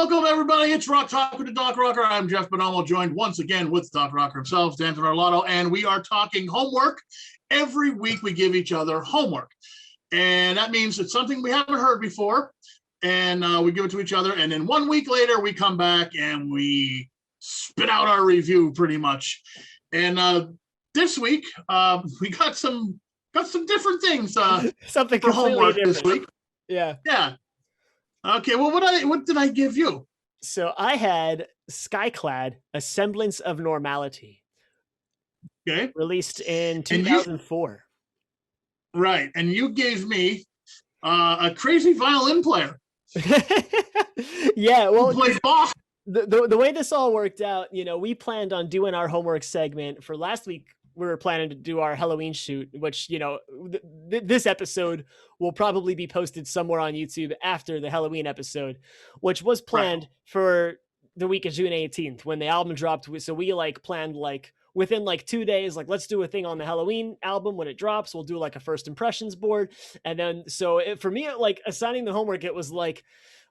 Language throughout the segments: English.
Welcome, everybody. It's Rock Talk with the Doc Rocker. I'm Jeff Bonomo, joined once again with Doc Rocker himself, Danton Arlotto, and we are talking homework. Every week we give each other homework, and that means it's something we haven't heard before, and we give it to each other, and then 1 week later we come back and we spit out our review pretty much. And this week we got some different things something for homework different this week. Yeah. Okay, well, what did I give you? So I had Skyclad, A Semblance of Normality. Okay. Released in 2004. Right, and you gave me a crazy violin player. Yeah, well, plays Bach. The way this all worked out, we planned on doing our homework segment for last week. We were planning to do our Halloween shoot, which, this episode will probably be posted somewhere on YouTube after the Halloween episode, which was planned for the week of June 18th when the album dropped. So we planned within 2 days, let's do a thing on the Halloween album when it drops. We'll do a first impressions board. And then, for me, assigning the homework, it was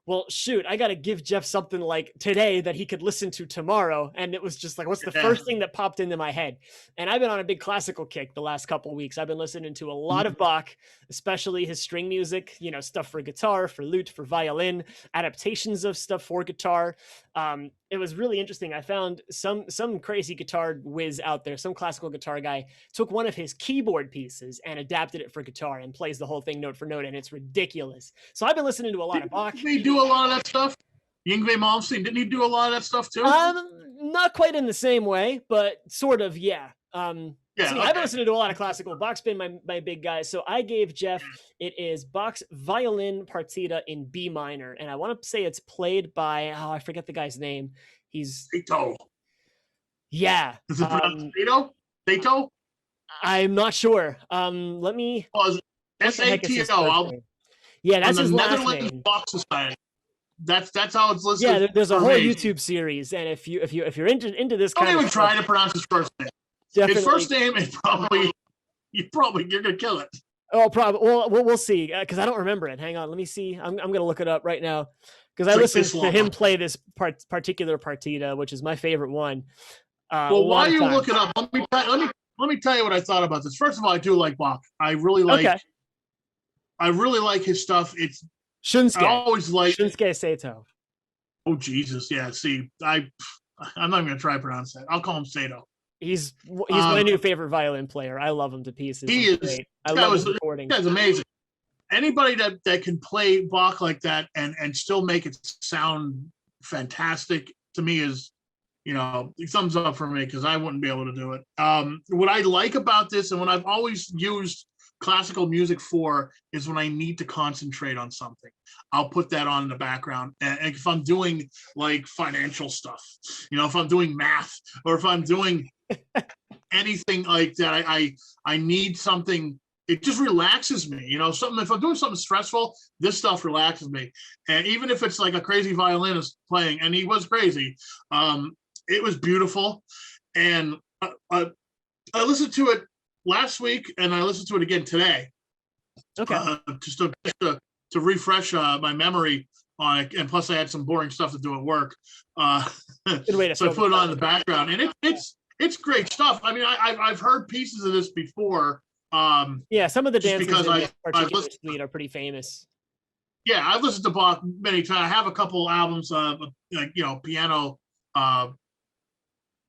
well, shoot, I got to give Jeff something today that he could listen to tomorrow. And it was just what's the first thing that popped into my head? And I've been on a big classical kick the last couple of weeks. I've been listening to a lot of Bach, especially his string music, stuff for guitar, for lute, for violin, adaptations of stuff for guitar. It was really interesting. I found some crazy guitar whiz out there, some classical guitar guy took one of his keyboard pieces and adapted it for guitar and plays the whole thing note for note, and it's ridiculous. So I've been listening to a lot of Bach. They do a lot of that stuff. Yngwie Malmsteen, didn't he do a lot of that stuff too? Not quite in the same way, but sort of, yeah. I've been listening to a lot of classical. Bach's been my big guy. So I gave Jeff, it is Bach's Violin Partita in B minor. And I want to say it's played by, I forget the guy's name. He's Sato. Yeah. Is it pronounced Sato? Sato? I'm not sure. Let me. S-A-T-O. Yeah, that's his last name. Bach Society. That's how it's listed. Yeah, there's a whole YouTube series, and if you're into this kind of don't even try to pronounce his first name. Definitely. His first name is you're gonna kill it. Oh, probably. Well, we'll see, because I don't remember it. Hang on, let me see. I'm gonna look it up right now, because I listened to him play this particular partita, which is my favorite one. Well, while you look it up, let me tell you what I thought about this. First of all, I do like Bach. I really like his stuff. It's Shunsuke. I always like Shunsuke Sato. Oh Jesus, yeah. See, I'm not even gonna try to pronounce that. I'll call him Sato. He's my new favorite violin player. I love him to pieces. He is great. I love his recording. That's amazing. Anybody that can play Bach like that and still make it sound fantastic to me is, thumbs up for me, because I wouldn't be able to do it. What I like about this, and what I've always used classical music for, is when I need to concentrate on something, I'll put that on in the background. And if I'm doing financial stuff, if I'm doing math, or if I'm doing anything like that, I need something. It just relaxes me, something. If I'm doing something stressful, this stuff relaxes me. And even if it's a crazy violinist playing, and he was crazy, it was beautiful. And I listened to it last week, and I listened to it again today. Okay. Just to refresh my memory on it, and plus I had some boring stuff to do at work. Good way to so I put it on in the background, and it's great stuff. I mean, I've heard pieces of this before. Yeah, some of the dances because in this particular suite are pretty famous. Yeah, I've listened to Bach many times. I have a couple albums of piano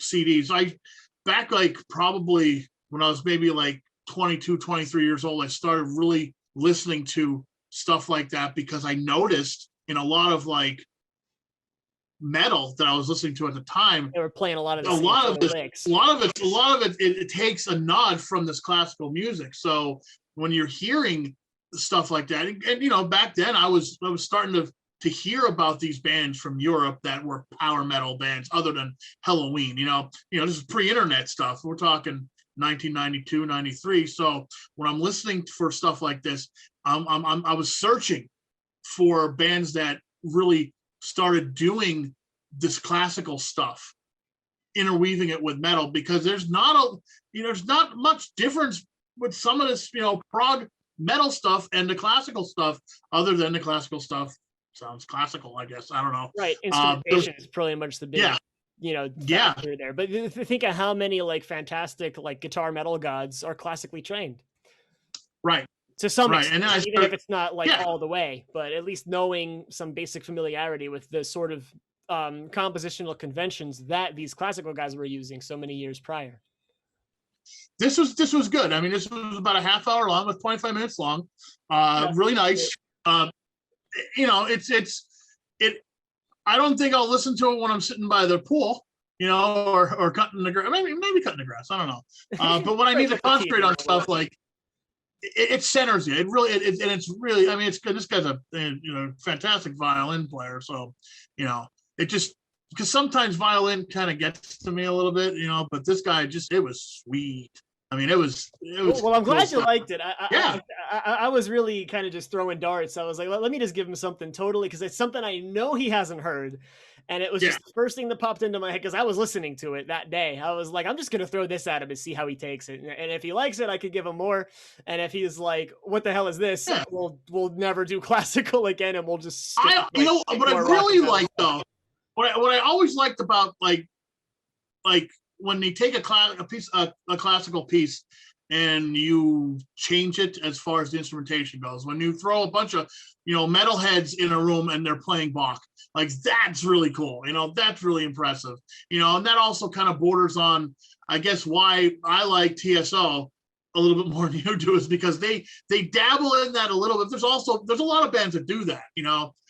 CDs. Back probably when I was maybe 22, 23 years old, I started really listening to stuff like that, because I noticed in a lot of metal that I was listening to at the time, they were playing a lot of it takes a nod from this classical music. So when you're hearing stuff like that, and back then I was starting to hear about these bands from Europe that were power metal bands other than Halloween. This is pre-internet stuff. We're talking 1992, 93. So when I'm listening for stuff like this, I was searching for bands that really started doing this classical stuff, interweaving it with metal, because there's not much difference with some of this, prog metal stuff and the classical stuff, other than the classical stuff sounds classical, I guess. I don't know. Right. Instrumentation is pretty much the big, yeah, factor there. But think of how many like fantastic like guitar metal gods are classically trained. right, To some right. extent, And then even if it's not like yeah, all the way, but at least knowing some basic familiarity with the sort of compositional conventions that these classical guys were using so many years prior. this was good. I mean, this was about a half hour long, with 25 minutes long. Yeah. Really nice. It. I don't think I'll listen to it when I'm sitting by the pool, or cutting the grass. Maybe cutting the grass. I don't know. But when I need to concentrate on stuff, like it centers you. It really, and it's really. I mean, it's good. This guy's a fantastic violin player. So, it just, because sometimes violin kind of gets to me a little bit, but this guy it was sweet. I mean, it was. Well, I'm glad you liked it. Yeah. I was really kind of just throwing darts. I was like, let me just give him something totally, because it's something I know he hasn't heard. And it was just the first thing that popped into my head, because I was listening to it that day. I was like, I'm just going to throw this at him and see how he takes it. And if he likes it, I could give him more. And if he's like, what the hell is this? Yeah. We'll never do classical again, and we'll just what I really like, though, what I always liked about like when you take a classical piece and you change it as far as the instrumentation goes, when you throw a bunch of metalheads in a room and they're playing Bach, like that's really cool. That's really impressive. And that also kind of borders on, I guess, why I like TSO a little bit more than you do, is because they dabble in that a little bit. There's a lot of bands that do that,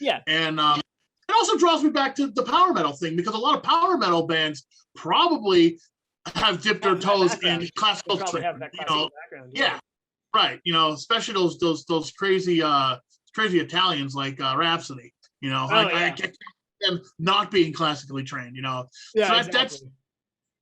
Yeah. And it also draws me back to the power metal thing, because a lot of power metal bands probably have dipped their toes in classical. Yeah, right. Especially those crazy Italians like Rhapsody. I can't them not being classically trained. Yeah, so exactly. That's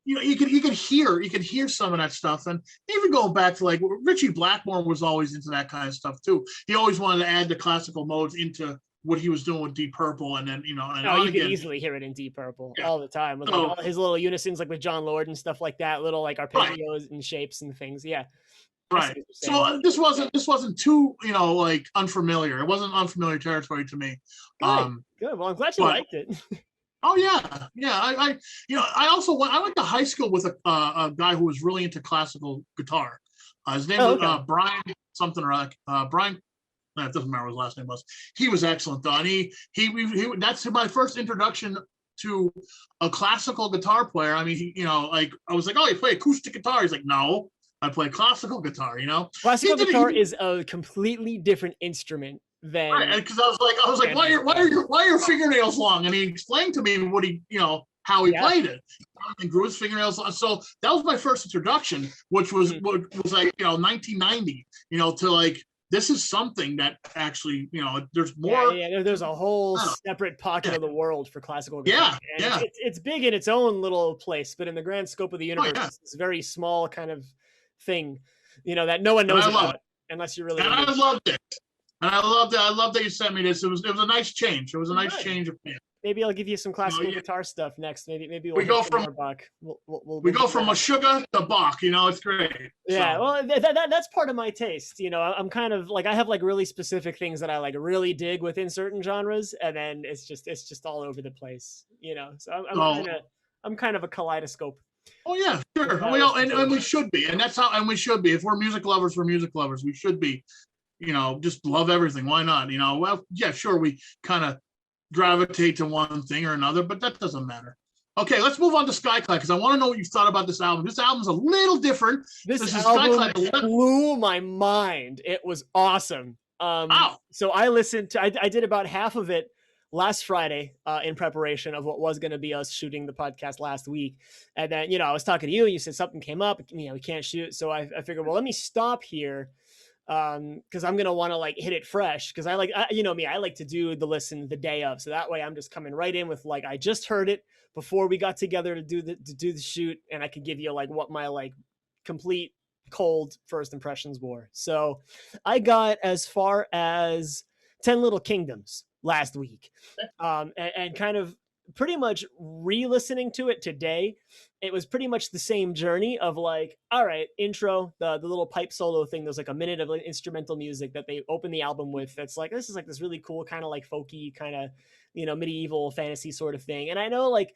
you can hear some of that stuff, and even going back to like Richie Blackmore was always into that kind of stuff too. He always wanted to add the classical modes into what he was doing with Deep Purple, and then you could easily hear it in Deep Purple all the time with like all his little unisons, like with John Lord and stuff like that, little like arpeggios and shapes and things. Yeah, right. So this wasn't too like unfamiliar. It wasn't unfamiliar territory to me. Good. Well, I'm glad you liked it. Oh yeah. I went to high school with a guy who was really into classical guitar. His name was Brian something or other. Brian. It doesn't matter what his last name was. He was excellent though, and he that's my first introduction to a classical guitar player. I mean, I was like, oh, you play acoustic guitar? He's like, no, I play classical guitar. Classical guitar is a completely different instrument than. Because I was like, why are your fingernails long? And he explained to me what how he played it, and grew his fingernails long. So that was my first introduction, which was like 1990. To like. This is something that actually, there's more. Yeah, there's a whole separate pocket of the world for classical guitar. Yeah. It's big in its own little place, but in the grand scope of the universe, it's this very small kind of thing, that no one knows about unless you really. And I loved it. And I loved it. I loved that you sent me this. It was a nice change. It was a nice change of opinion. Maybe I'll give you some classical guitar stuff next. Maybe we go from Bach. We go from Meshuggah to Bach. It's great. Yeah, well, that's part of my taste. I'm kind of like I have like really specific things that I like really dig within certain genres, and then it's just all over the place. So I'm kind of a kaleidoscope. Oh yeah, sure. And we should be, and that's how. And we should be. If we're music lovers, we're music lovers. We should be. Just love everything. Why not? Well, yeah, sure. We kind of gravitate to one thing or another, but that doesn't matter. Okay, let's move on to Skyclad, because I want to know what you thought about this album. This album's a little different. This album blew my mind. It was awesome. Wow. So I listened to, I did about half of it last Friday in preparation of what was going to be us shooting the podcast last week. And then, I was talking to you and you said something came up, we can't shoot. So I figured, well, let me stop here. Because I'm gonna want to like hit it fresh, because I like to do the listen the day of, so that way I'm just coming right in with like I just heard it before we got together to do the shoot, and I could give you like what my like complete cold first impressions were. So I got as far as 10 Little Kingdoms last week, and kind of pretty much re-listening to it today it was pretty much the same journey of like, all right, intro, the little pipe solo thing. There's like a minute of like instrumental music that they open the album with. That's like, this is like this really cool kind of like folky kind of, medieval fantasy sort of thing. And I know like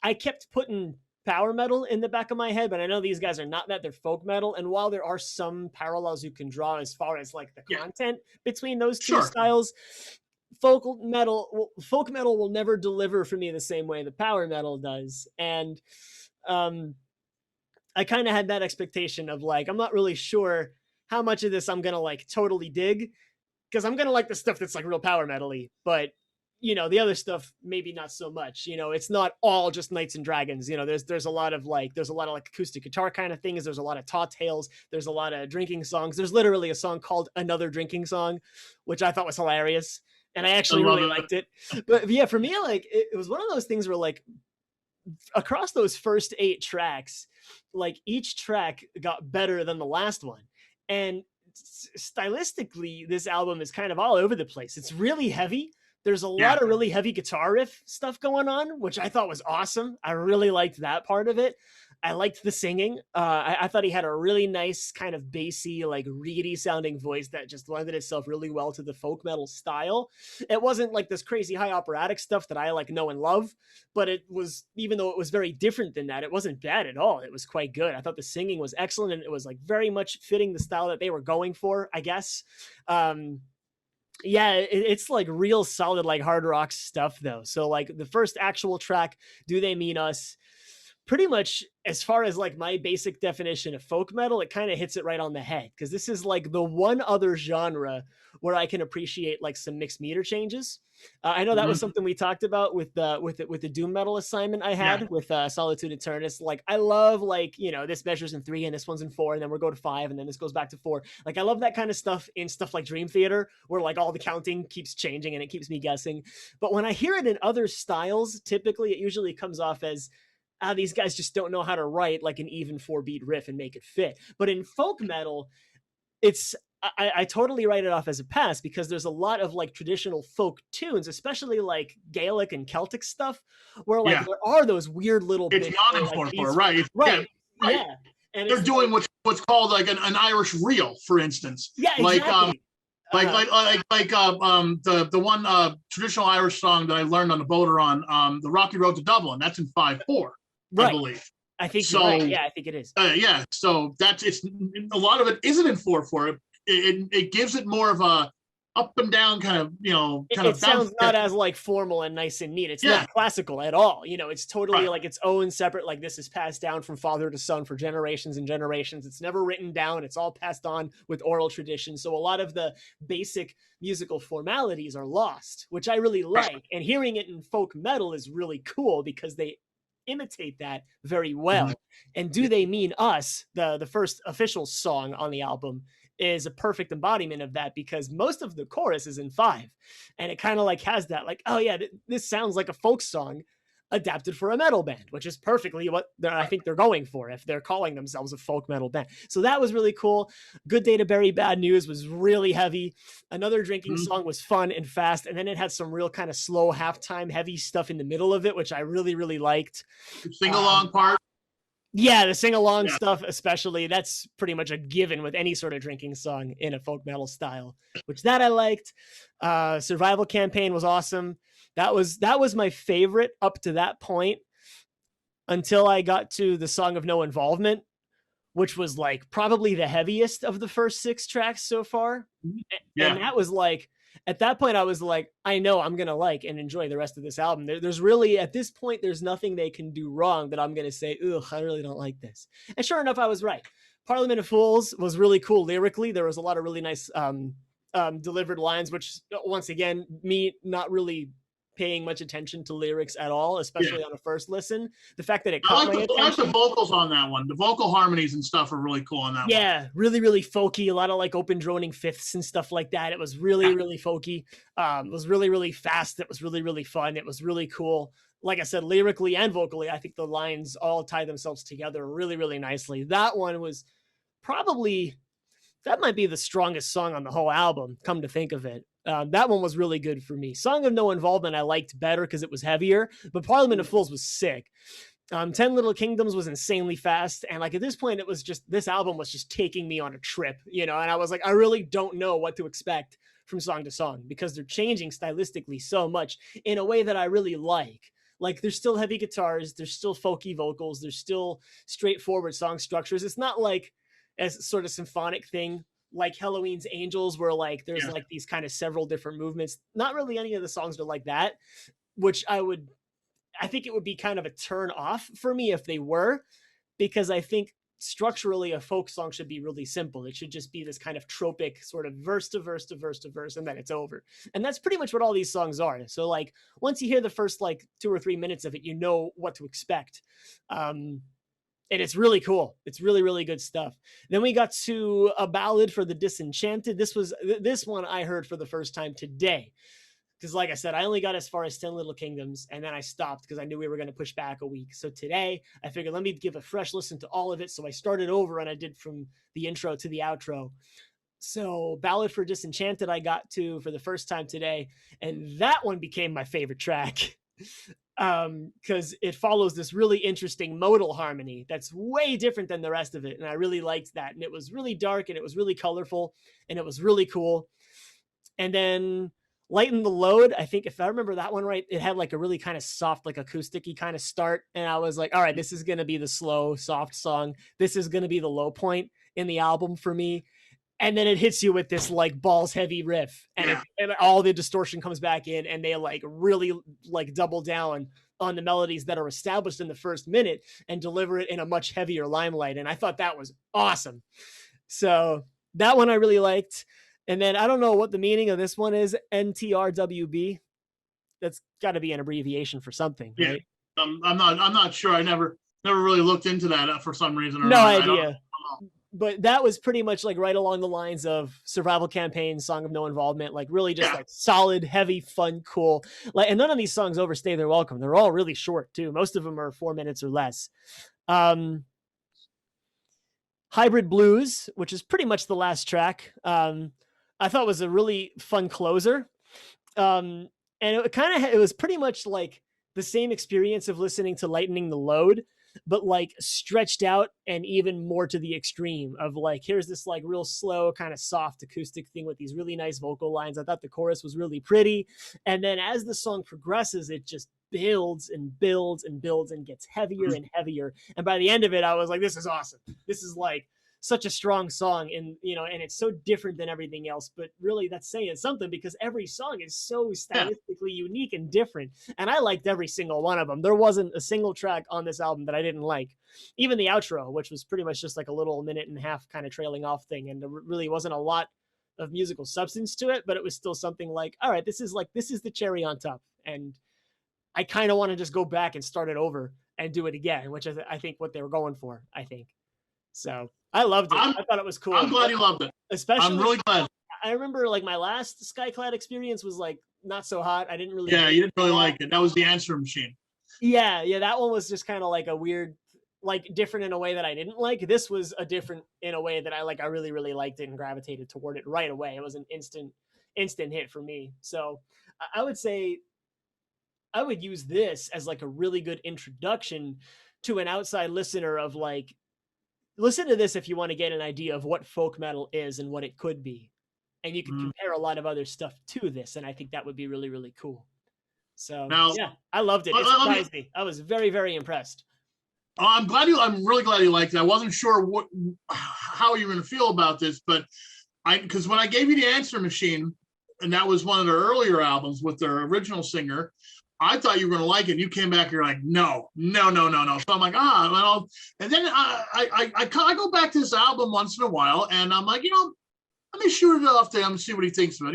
I kept putting power metal in the back of my head, but I know these guys are not that, they're folk metal. And while there are some parallels you can draw as far as like the content between those two styles, folk metal will never deliver for me the same way the power metal does. And I kind of had that expectation of like, I'm not really sure how much of this I'm gonna like totally dig, because I'm gonna like the stuff that's like real power metal-y, but the other stuff maybe not so much. It's not all just Knights and Dragons. There's a lot of like acoustic guitar kind of things. There's a lot of taw tales. There's a lot of drinking songs. There's literally a song called Another Drinking Song, which I thought was hilarious, and I actually really liked it. But yeah, for me, like it was one of those things where like across those first 8 tracks, like each track got better than the last one. And stylistically, this album is kind of all over the place. It's really heavy. There's a lot of really heavy guitar riff stuff going on, which I thought was awesome. I really liked that part of it. I liked the singing. I thought he had a really nice kind of bassy, like reedy sounding voice that just lended itself really well to the folk metal style. It wasn't like this crazy high operatic stuff that I like know and love, but it was, even though it was very different than that, it wasn't bad at all. It was quite good. I thought the singing was excellent, and it was like very much fitting the style that they were going for, I guess. It's like real solid, like hard rock stuff though. So like the first actual track, Do They Mean Us, pretty much as far as like my basic definition of folk metal, it kind of hits it right on the head, because this is like the one other genre where I can appreciate like some mixed meter changes. I know that was something we talked about with the doom metal assignment I had with Solitude Eternus. Like I love like, this measures in 3 and this one's in 4, and then we'll go to 5 and then this goes back to 4. Like I love that kind of stuff in stuff like Dream Theater, where like all the counting keeps changing and it keeps me guessing. But when I hear it in other styles, typically it usually comes off as, these guys just don't know how to write like an even 4-beat riff and make it fit. But in folk metal, I totally write it off as a pass, because there's a lot of like traditional folk tunes, especially like Gaelic and Celtic stuff, where like there are those weird little bits. It's not in 4/4, right? Right. Yeah. And they're doing what's called like an Irish reel, for instance. Yeah, exactly. The one traditional Irish song that I learned on the boat on the Rocky Road to Dublin. That's in 5/4. Right. I believe. I think so. Right. Yeah, I think it is. So it's a lot of it isn't in 4/4. It gives it more of a up and down kind of it sounds not as like formal and nice and neat. It's not classical at all. It's totally like its own separate. Like this is passed down from father to son for generations and generations. It's never written down. It's all passed on with oral tradition. So a lot of the basic musical formalities are lost, which I really like. And hearing it in folk metal is really cool, because they imitate that very well. And Do They Mean Us, the first official song on the album, is a perfect embodiment of that, because most of the chorus is in 5, and it kind of like has that like, oh yeah, this sounds like a folk song adapted for a metal band, which is perfectly what I think they're going for if they're calling themselves a folk metal band. So that was really cool. Good Day to Bury Bad News was really heavy. Another Drinking Song was fun and fast, and then it had some real kind of slow halftime heavy stuff in the middle of it, which I really, really liked. Sing along part. Yeah, the sing-along stuff especially, that's pretty much a given with any sort of drinking song in a folk metal style, which that I liked. Survival Campaign was awesome. That was my favorite up to that point, until I got to the Song of No Involvement, which was like probably the heaviest of the first 6 tracks so far. And that was like, at that point I was like, I know I'm going to like and enjoy the rest of this album. There's really, at this point, there's nothing they can do wrong that I'm going to say, ugh, I really don't like this. And sure enough, I was right. Parliament of Fools was really cool lyrically. There was a lot of really nice delivered lines, which once again, me not really paying much attention to lyrics at all, especially on a first listen. The fact that it caught my attention. I like the vocals on that one. The vocal harmonies and stuff are really cool on that one. Yeah, really, really folky. A lot of like open droning fifths and stuff like that. It was really, really folky. It was really, really fast. It was really, really fun. It was really cool. Like I said, lyrically and vocally, I think the lines all tie themselves together really, really nicely. That one was probably, that might be the strongest song on the whole album, come to think of it. That one was really good for me. Song of No Involvement I liked better because it was heavier, but Parliament of Fools was sick. 10 Little Kingdoms was insanely fast. And like at this point, it was just, this album was just taking me on a trip, you know, and I was like, I really don't know what to expect from song to song because they're changing stylistically so much in a way that I really like. Like there's still heavy guitars, there's still folky vocals, there's still straightforward song structures. It's not like a sort of symphonic thing like Halloween's Angels, where like there's like these kind of several different movements. Not really any of the songs are like that, which I think it would be kind of a turn off for me if they were, because I think structurally a folk song should be really simple. It should just be this kind of tropic sort of verse to verse to verse to verse, and then it's over. And that's pretty much what all these songs are. So like once you hear the first like 2 or 3 minutes of it, you know what to expect. And it's really cool. It's really, really good stuff. Then we got to A Ballad for the Disenchanted. This one I heard for the first time today. Because like I said, I only got as far as 10 Little Kingdoms, and then I stopped because I knew we were going to push back a week. So today I figured, let me give a fresh listen to all of it. So I started over and I did from the intro to the outro. So Ballad for Disenchanted I got to for the first time today, and that one became my favorite track. Because it follows this really interesting modal harmony that's way different than the rest of it. And I really liked that. And it was really dark, and it was really colorful, and it was really cool. And then Lighten the Load, I think if I remember that one right, it had like a really kind of soft, like acoustic-y kind of start. And I was like, all right, this is going to be the slow, soft song. This is going to be the low point in the album for me. And then it hits you with this like balls heavy riff, and, and all the distortion comes back in, and they like really like double down on the melodies that are established in the first minute and deliver it in a much heavier limelight. And I thought that was awesome. So that one I really liked. And then I don't know what the meaning of this one is. NTRWB. That's got to be an abbreviation for something, right? I'm not sure. I never really looked into that for some reason. No idea. But that was pretty much like right along the lines of Survival Campaign, Song of No Involvement, like really just like solid, heavy, fun, cool. Like, and none of these songs overstay their welcome. They're all really short too. Most of them are 4 minutes or less. Hybrid Blues, which is pretty much the last track, I thought was a really fun closer. And it was pretty much like the same experience of listening to Lightening the Load, but like stretched out and even more to the extreme of like, here's this like real slow kind of soft acoustic thing with these really nice vocal lines. I thought the chorus was really pretty. And then as the song progresses, it just builds and builds and builds and gets heavier and heavier. And by the end of it, I was like, this is awesome. This is like such a strong song, and you know, and it's so different than everything else, but really that's saying something because every song is so stylistically unique and different, and I liked every single one of them. There wasn't a single track on this album that I didn't like. Even the outro, which was pretty much just like a little minute and a half kind of trailing off thing, and there really wasn't a lot of musical substance to it, but it was still something like, all right, this is the cherry on top, and I kind of want to just go back and start it over and do it again, which is I think what they were going for, I think. So I loved it. I thought it was cool. I'm glad you loved it. Especially, I'm really glad. I remember like my last Skyclad experience was like not so hot. I didn't really. Yeah, you didn't really like it. That was the Answer Machine. Yeah, that one was just kind of like a weird, like different in a way that I didn't like. This was a different in a way that I like. I really, really liked it and gravitated toward it right away. It was an instant hit for me. So I would say I would use this as like a really good introduction to an outside listener of like, listen to this if you want to get an idea of what folk metal is and what it could be. And you can compare a lot of other stuff to this. And I think that would be really, really cool. So yeah, I loved it. It surprised me. I was very, very impressed. I'm really glad you liked it. I wasn't sure how you were going to feel about this, but because when I gave you the Answer Machine, and that was one of their earlier albums with their original singer, I thought you were going to like it. You came back, you're like, no. So I'm like, well, and then I go back to this album once in a while, and I'm like, let me shoot it off to him and see what he thinks of it,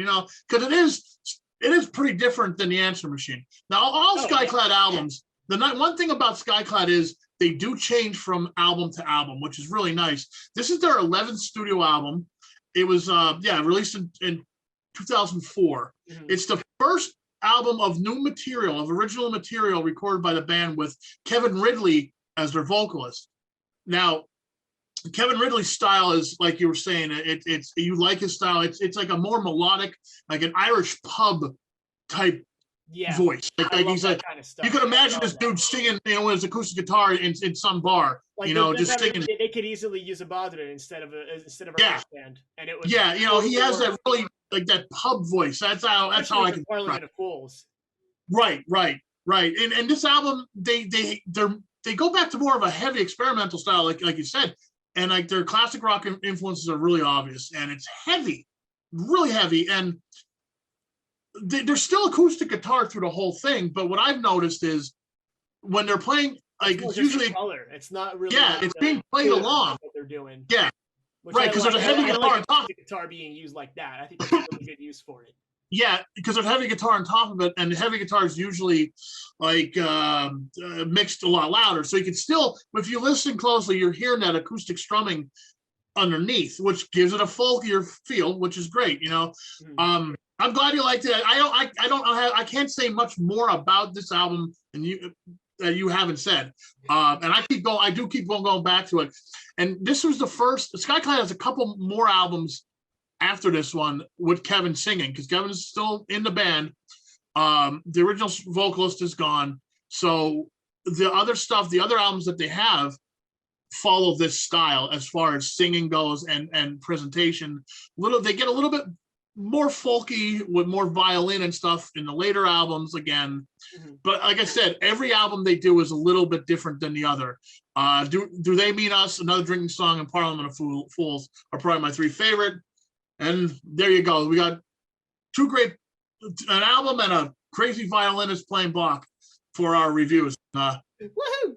because it is pretty different than the Answer Machine. Now, all Skyclad albums, the one thing about Skyclad is they do change from album to album, which is really nice. This is their 11th studio album. It was, released in 2004. Mm-hmm. It's the first album of original material recorded by the band with Kevin Ridley as their vocalist. Now, Kevin Ridley's style is, like you were saying, you like his style. It's like a more melodic, like an Irish pub type voice. I love He's that like, kind of stuff. you could imagine this dude singing, with his acoustic guitar in some bar, like just singing. They could easily use a bodhrán instead of a band, and it was he has that really like that pub voice. That's how I can. Parliament of Fools. Right. And this album, they go back to more of a heavy experimental style, like you said, and like their classic rock influences are really obvious, and it's heavy, really heavy, and there's still acoustic guitar through the whole thing. But what I've noticed is when they're playing, like it's usually color. It's not really. It's being played along. What they're doing. Yeah. Right, because there's a heavy guitar on top. Guitar being used like that, I think that's a really good use for it. Yeah, because there's heavy guitar on top of it, and the heavy guitar is usually like mixed a lot louder. So you can still, if you listen closely, you're hearing that acoustic strumming underneath, which gives it a folkier feel, which is great. I'm glad you liked it. I can't say much more about this album than you haven't said, and I do keep going back to it. And this was the first. Skyclad has a couple more albums after this one with Kevin singing, because Kevin is still in the band. The original vocalist is gone, so the other albums that they have follow this style as far as singing goes and presentation. They get a little bit more folky with more violin and stuff in the later albums again. But like I said, every album they do is a little bit different than the other. Do They Mean Us, Another Drinking Song, and Parliament of Fools are probably my three favorite. And there you go. We got an album and a crazy violinist playing Bach for our reviews. Woohoo!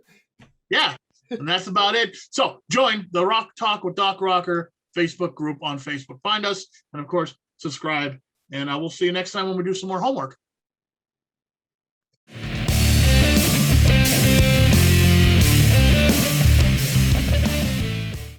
Yeah, and that's about it. So join the Rock Talk with Doc Rocker Facebook group on Facebook. Find us, and of course, subscribe. And I will see you next time when we do some more homework.